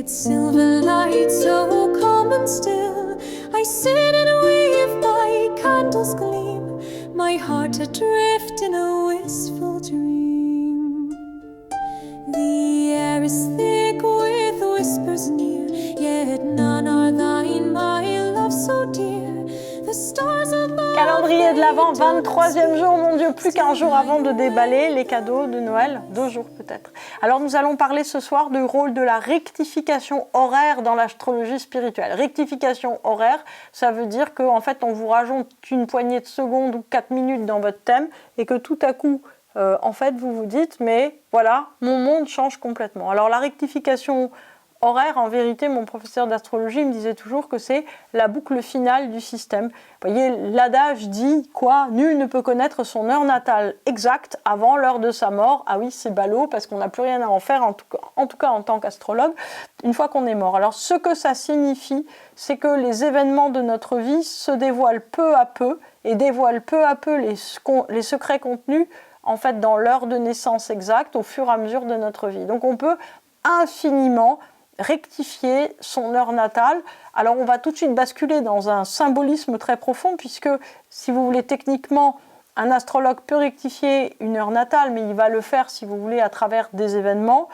its silver light so calm and still. I sit and wave, my candles gleam, my heart adrift in a wistful dream. The air is thick with whispers near, yet none are thine, my love so dear. The stars above. Calendrier de l'Avent, 23e jour, mon Dieu, plus qu'un jour avant de déballer les cadeaux de Noël, 2 jours peut-être. Alors nous allons parler ce soir du rôle de la rectification horaire dans l'astrologie spirituelle. Rectification horaire, ça veut dire qu'en fait on vous rajoute une poignée de secondes ou 4 minutes dans votre thème et que tout à coup, en fait vous vous dites mais voilà, mon monde change complètement. Alors la rectification horaire, en vérité, mon professeur d'astrologie me disait toujours que c'est la boucle finale du système. Vous voyez, l'adage dit quoi? Nul ne peut connaître son heure natale exacte avant l'heure de sa mort. Ah oui, c'est ballot parce qu'on n'a plus rien à en faire, en tout cas en tant qu'astrologue, une fois qu'on est mort. Alors ce que ça signifie, c'est que les événements de notre vie se dévoilent peu à peu et dévoilent peu à peu les secrets contenus en fait dans l'heure de naissance exacte au fur et à mesure de notre vie. Donc on peut infiniment rectifier son heure natale. Alors on va tout de suite basculer dans un symbolisme très profond puisque si vous voulez techniquement un astrologue peut rectifier une heure natale mais il va le faire si vous voulez à travers des événements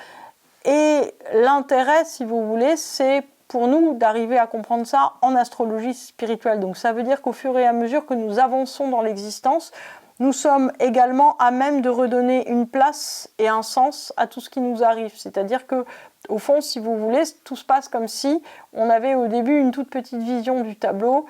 et l'intérêt si vous voulez c'est pour nous d'arriver à comprendre ça en astrologie spirituelle. Donc ça veut dire qu'au fur et à mesure que nous avançons dans l'existence, nous sommes également à même de redonner une place et un sens à tout ce qui nous arrive. C'est-à-dire que, au fond, si vous voulez, tout se passe comme si on avait au début une toute petite vision du tableau,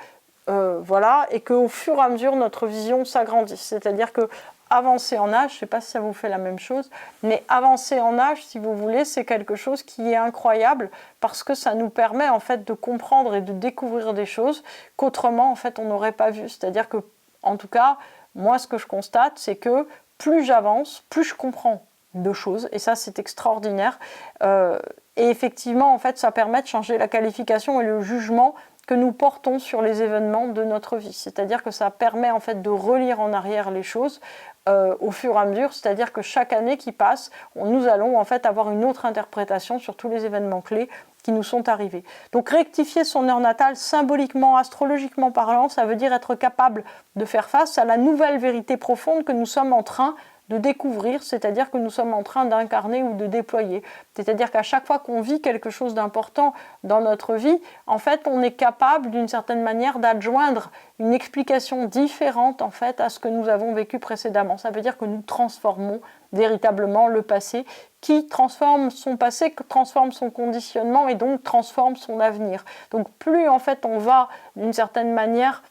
voilà, et qu'au fur et à mesure, notre vision s'agrandit. C'est-à-dire que avancer en âge, je ne sais pas si ça vous fait la même chose, mais avancer en âge, si vous voulez, c'est quelque chose qui est incroyable parce que ça nous permet en fait de comprendre et de découvrir des choses qu'autrement, en fait, on n'aurait pas vues. C'est-à-dire que, en tout cas, moi, ce que je constate, c'est que plus j'avance, plus je comprends de choses. Et ça, c'est extraordinaire. Et effectivement, en fait, ça permet de changer la qualification et le jugement que nous portons sur les événements de notre vie. C'est-à-dire que ça permet en fait de relire en arrière les choses au fur et à mesure. C'est-à-dire que chaque année qui passe, nous allons en fait avoir une autre interprétation sur tous les événements clés qui nous sont arrivés. Donc rectifier son heure natale, symboliquement, astrologiquement parlant, ça veut dire être capable de faire face à la nouvelle vérité profonde que nous sommes en train de découvrir, c'est-à-dire que nous sommes en train d'incarner ou de déployer. C'est-à-dire qu'à chaque fois qu'on vit quelque chose d'important dans notre vie, en fait, on est capable d'une certaine manière d'adjoindre une explication différente en fait à ce que nous avons vécu précédemment. Ça veut dire que nous transformons véritablement le passé qui transforme son passé, transforme son conditionnement et donc transforme son avenir. Donc plus en fait on va d'une certaine manière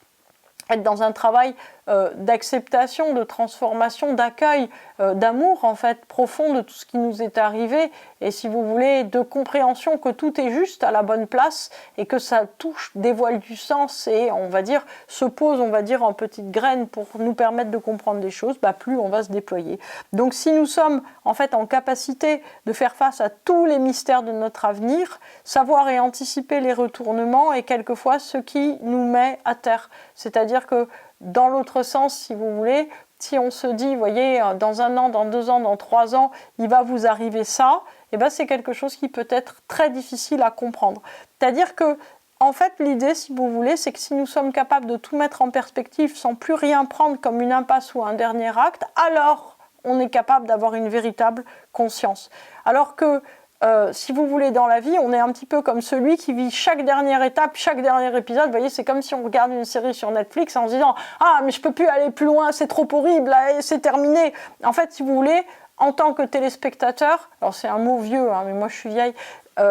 être dans un travail d'acceptation, de transformation, d'accueil, d'amour en fait profond de tout ce qui nous est arrivé et si vous voulez de compréhension que tout est juste à la bonne place et que ça touche, dévoile du sens et on va dire se pose on va dire en petites graines pour nous permettre de comprendre des choses, plus on va se déployer. Donc si nous sommes en fait en capacité de faire face à tous les mystères de notre avenir, savoir et anticiper les retournements est quelquefois ce qui nous met à terre. C'est-à-dire que dans l'autre sens, si vous voulez, si on se dit, vous voyez, dans 1 an, dans 2 ans, dans 3 ans, il va vous arriver ça, et ben c'est quelque chose qui peut être très difficile à comprendre. C'est-à-dire que, en fait, l'idée, si vous voulez, c'est que si nous sommes capables de tout mettre en perspective sans plus rien prendre comme une impasse ou un dernier acte, alors on est capable d'avoir une véritable conscience. Alors que si vous voulez, dans la vie, on est un petit peu comme celui qui vit chaque dernière étape, chaque dernier épisode. Vous voyez, c'est comme si on regarde une série sur Netflix en se disant « Ah, mais je peux plus aller plus loin, c'est trop horrible, là, c'est terminé ». En fait, si vous voulez, en tant que téléspectateur, alors c'est un mot vieux, mais moi je suis vieille,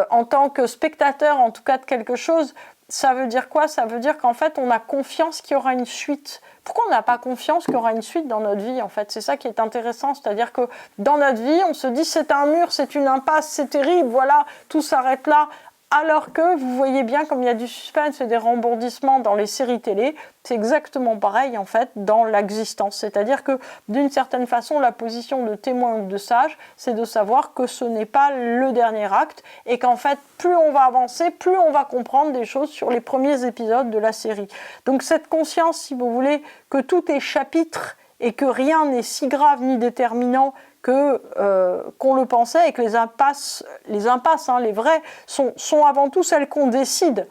en tant que spectateur, en tout cas de quelque chose, ça veut dire quoi? Ça veut dire qu'en fait, on a confiance qu'il y aura une suite. Pourquoi on n'a pas confiance qu'il y aura une suite dans notre vie, en fait? C'est ça qui est intéressant, c'est-à-dire que dans notre vie, on se dit c'est un mur, c'est une impasse, c'est terrible, voilà, tout s'arrête là. Alors que vous voyez bien comme il y a du suspense et des rebondissements dans les séries télé, c'est exactement pareil en fait dans l'existence. C'est-à-dire que d'une certaine façon, la position de témoin ou de sage, c'est de savoir que ce n'est pas le dernier acte et qu'en fait, plus on va avancer, plus on va comprendre des choses sur les premiers épisodes de la série. Donc cette conscience, si vous voulez, que tout est chapitre et que rien n'est si grave ni déterminant qu'on le pensait, et que les impasses, les vraies, sont avant tout celles qu'on décide.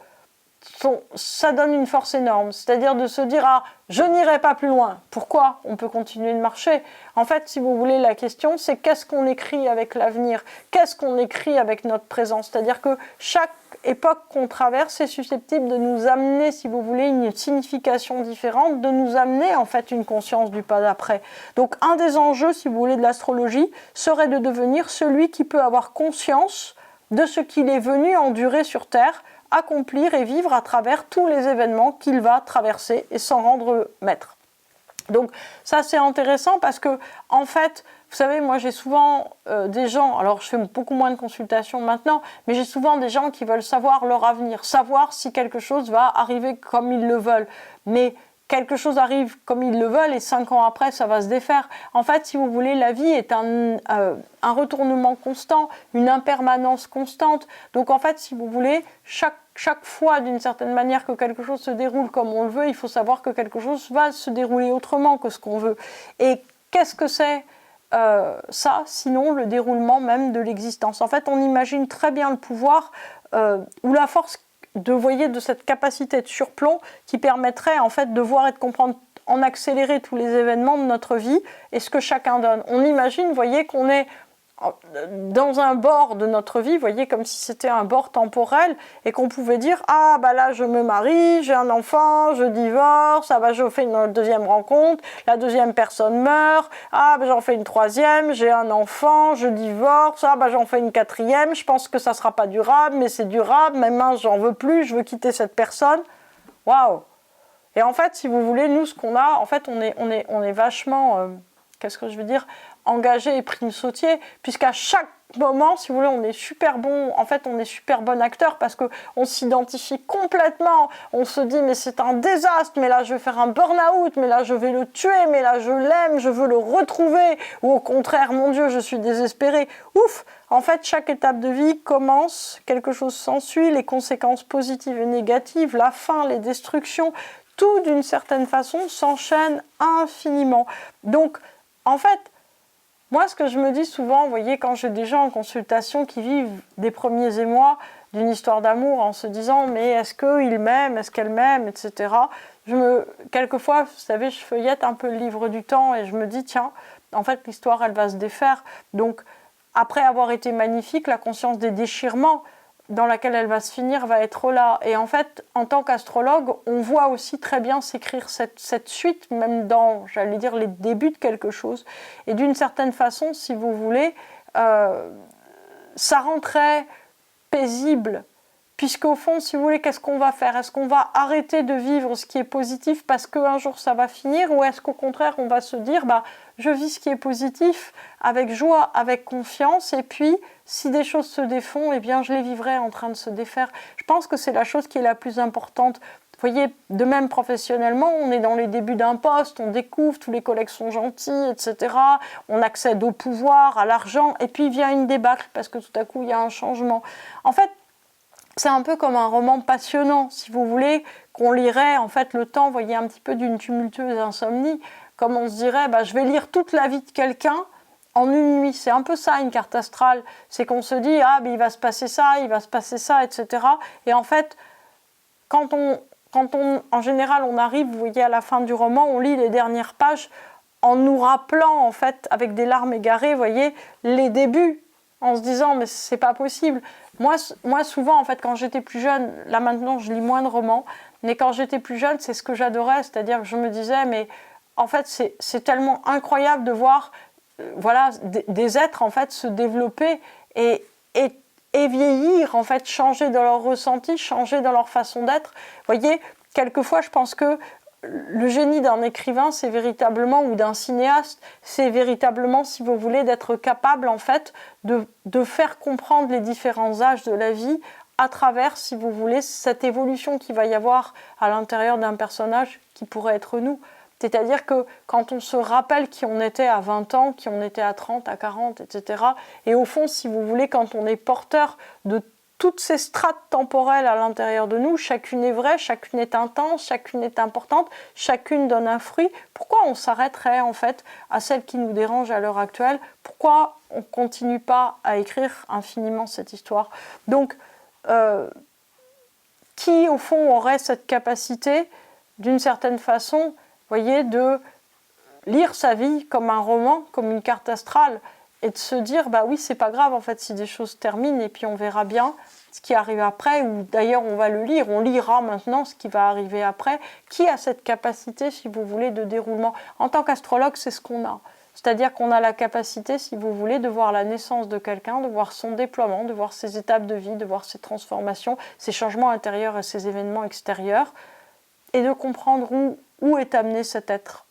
Ça donne une force énorme, c'est-à-dire de se dire « Ah, je n'irai pas plus loin ». Pourquoi ? On peut continuer de marcher. En fait, si vous voulez, la question, c'est qu'est-ce qu'on écrit avec l'avenir ? Qu'est-ce qu'on écrit avec notre présent ? C'est-à-dire que chaque époque qu'on traverse est susceptible de nous amener, si vous voulez, une signification différente, de nous amener en fait une conscience du pas d'après. Donc un des enjeux, si vous voulez, de l'astrologie serait de devenir celui qui peut avoir conscience de ce qu'il est venu endurer sur Terre, accomplir et vivre à travers tous les événements qu'il va traverser et s'en rendre maître. Donc ça c'est intéressant parce que en fait, vous savez, moi j'ai souvent des gens, alors je fais beaucoup moins de consultations maintenant, mais j'ai souvent des gens qui veulent savoir leur avenir, savoir si quelque chose va arriver comme ils le veulent. Mais quelque chose arrive comme ils le veulent et 5 ans après, ça va se défaire. En fait, si vous voulez, la vie est un retournement constant, une impermanence constante. Donc en fait, si vous voulez, chaque fois, d'une certaine manière, que quelque chose se déroule comme on le veut, il faut savoir que quelque chose va se dérouler autrement que ce qu'on veut. Et qu'est-ce que c'est ça, sinon le déroulement même de l'existence ? En fait, on imagine très bien le pouvoir ou la force de cette capacité de surplomb qui permettrait en fait de voir et de comprendre en accéléré tous les événements de notre vie et ce que chacun donne. On imagine, vous voyez, qu'on est dans un bord de notre vie, vous voyez, comme si c'était un bord temporel et qu'on pouvait dire « Ah, bah là, je me marie, j'ai un enfant, je divorce, ah bah je fais une deuxième rencontre, la deuxième personne meurt, ah bah j'en fais une troisième, j'ai un enfant, je divorce, ah bah j'en fais une quatrième, je pense que ça sera pas durable, mais c'est durable, mais mince, j'en veux plus, je veux quitter cette personne. » Waouh! Et en fait, si vous voulez, nous, ce qu'on a, en fait, on est vachement, qu'est-ce que je veux dire, engagé et prime sautier, puisqu'à chaque moment, si vous voulez, on est super bon, en fait, on est super bon acteur parce qu'on s'identifie complètement, on se dit, mais c'est un désastre, mais là, je vais faire un burn-out, mais là, je vais le tuer, mais là, je l'aime, je veux le retrouver, ou au contraire, mon Dieu, je suis désespéré. Ouf! En fait, chaque étape de vie commence, quelque chose s'ensuit, les conséquences positives et négatives, la fin, les destructions, tout, d'une certaine façon, s'enchaîne infiniment. Donc, en fait, moi, ce que je me dis souvent, vous voyez, quand j'ai des gens en consultation qui vivent des premiers émois d'une histoire d'amour en se disant « mais est-ce qu'il m'aime, est-ce qu'elle m'aime, etc. » Quelquefois, vous savez, je feuillette un peu le livre du temps et je me dis « tiens, en fait, l'histoire, elle va se défaire. » Donc, après avoir été magnifique, la conscience des déchirements dans laquelle elle va se finir va être là. Et en fait, en tant qu'astrologue, on voit aussi très bien s'écrire cette suite, même dans, j'allais dire, les débuts de quelque chose. Et d'une certaine façon, si vous voulez, ça rend très paisible. Puisqu'au fond, si vous voulez, qu'est-ce qu'on va faire ? Est-ce qu'on va arrêter de vivre ce qui est positif parce qu'un jour ça va finir ? Ou est-ce qu'au contraire, on va se dire, je vis ce qui est positif avec joie, avec confiance, et puis si des choses se défont, eh bien je les vivrai en train de se défaire. Je pense que c'est la chose qui est la plus importante. Vous voyez, de même professionnellement, on est dans les débuts d'un poste, on découvre, tous les collègues sont gentils, etc. On accède au pouvoir, à l'argent, et puis vient une débâcle parce que tout à coup, il y a un changement. En fait, c'est un peu comme un roman passionnant, si vous voulez, qu'on lirait en fait le temps, vous voyez, un petit peu d'une tumultueuse insomnie, comme on se dirait, je vais lire toute la vie de quelqu'un en une nuit. C'est un peu ça, une carte astrale. C'est qu'on se dit, il va se passer ça, il va se passer ça, etc. Et en fait, quand on, en général, on arrive, vous voyez, à la fin du roman, on lit les dernières pages en nous rappelant, en fait, avec des larmes égarées, vous voyez, les débuts, en se disant, mais c'est pas possible. Moi, souvent, en fait, quand j'étais plus jeune, là maintenant, je lis moins de romans, mais quand j'étais plus jeune, c'est ce que j'adorais, c'est-à-dire que je me disais, mais en fait, c'est tellement incroyable de voir voilà, des êtres, en fait, se développer et vieillir, en fait, changer dans leur ressenti, changer dans leur façon d'être. Vous voyez, quelquefois, je pense que le génie d'un écrivain, c'est véritablement, ou d'un cinéaste, c'est véritablement, si vous voulez, d'être capable, en fait, de faire comprendre les différents âges de la vie à travers, si vous voulez, cette évolution qu'il va y avoir à l'intérieur d'un personnage qui pourrait être nous. C'est-à-dire que quand on se rappelle qui on était à 20 ans, qui on était à 30, à 40, etc., et au fond, si vous voulez, quand on est porteur de toutes ces strates temporelles à l'intérieur de nous, chacune est vraie, chacune est intense, chacune est importante, chacune donne un fruit. Pourquoi on s'arrêterait en fait à celle qui nous dérange à l'heure actuelle? Pourquoi on ne continue pas à écrire infiniment cette histoire? Donc, qui au fond aurait cette capacité, d'une certaine façon, vous voyez, de lire sa vie comme un roman, comme une carte astrale, et de se dire, bah oui, c'est pas grave en fait si des choses terminent, et puis on verra bien ce qui arrive après, ou d'ailleurs on va le lire, on lira maintenant ce qui va arriver après. Qui a cette capacité, si vous voulez, de déroulement? En tant qu'astrologue, c'est ce qu'on a. C'est-à-dire qu'on a la capacité, si vous voulez, de voir la naissance de quelqu'un, de voir son déploiement, de voir ses étapes de vie, de voir ses transformations, ses changements intérieurs et ses événements extérieurs, et de comprendre où est amené cet être.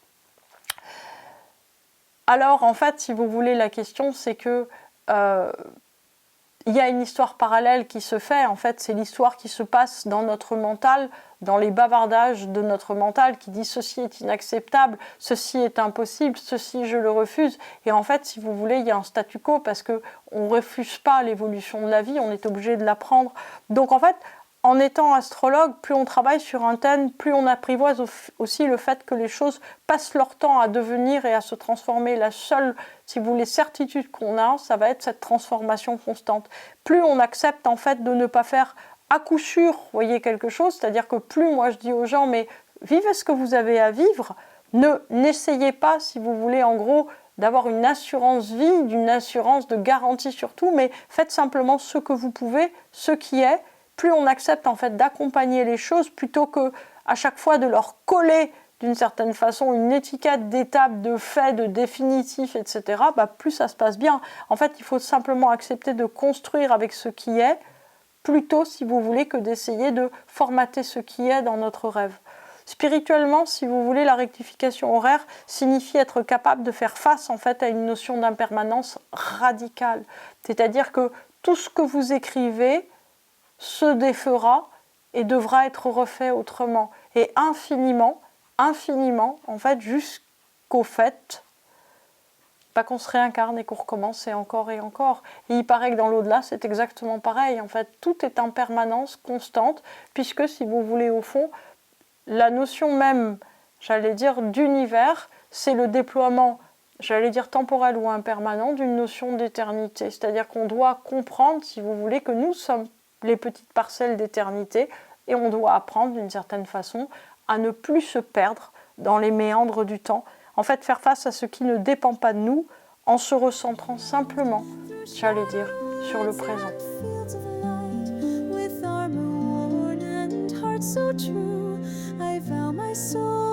Alors, en fait, si vous voulez, la question, c'est que il y a une histoire parallèle qui se fait. En fait, c'est l'histoire qui se passe dans notre mental, dans les bavardages de notre mental qui dit ceci est inacceptable, ceci est impossible, ceci je le refuse. Et en fait, si vous voulez, il y a un statu quo parce qu'on ne refuse pas l'évolution de la vie, on est obligé de l'apprendre. Donc en fait, en étant astrologue, plus on travaille sur un thème, plus on apprivoise aussi le fait que les choses passent leur temps à devenir et à se transformer. La seule, si vous voulez, certitude qu'on a, ça va être cette transformation constante. Plus on accepte en fait de ne pas faire à coup sûr, voyez, quelque chose, c'est-à-dire que plus moi je dis aux gens, mais vivez ce que vous avez à vivre, n'essayez pas, si vous voulez, en gros, d'avoir une assurance vie, d'une assurance de garantie surtout, mais faites simplement ce que vous pouvez, ce qui est. Plus on accepte en fait d'accompagner les choses plutôt que à chaque fois de leur coller d'une certaine façon une étiquette d'étape, de fait, de définitif, etc., bah, plus ça se passe bien. En fait, il faut simplement accepter de construire avec ce qui est, plutôt, si vous voulez, que d'essayer de formater ce qui est dans notre rêve. Spirituellement, si vous voulez, la rectification horaire signifie être capable de faire face en fait à une notion d'impermanence radicale. C'est-à-dire que tout ce que vous écrivez se défera et devra être refait autrement. Et infiniment, en fait, jusqu'au fait qu'on se réincarne et qu'on recommence et encore et encore. Et il paraît que dans l'au-delà, c'est exactement pareil. En fait, tout est en permanence constante, puisque, si vous voulez, au fond, la notion même, j'allais dire, d'univers, c'est le déploiement, j'allais dire temporel ou impermanent, d'une notion d'éternité. C'est-à-dire qu'on doit comprendre, si vous voulez, que nous sommes les petites parcelles d'éternité, et on doit apprendre d'une certaine façon à ne plus se perdre dans les méandres du temps. En fait, faire face à ce qui ne dépend pas de nous en se recentrant simplement, j'allais dire, sur le présent. So true, I vow my soul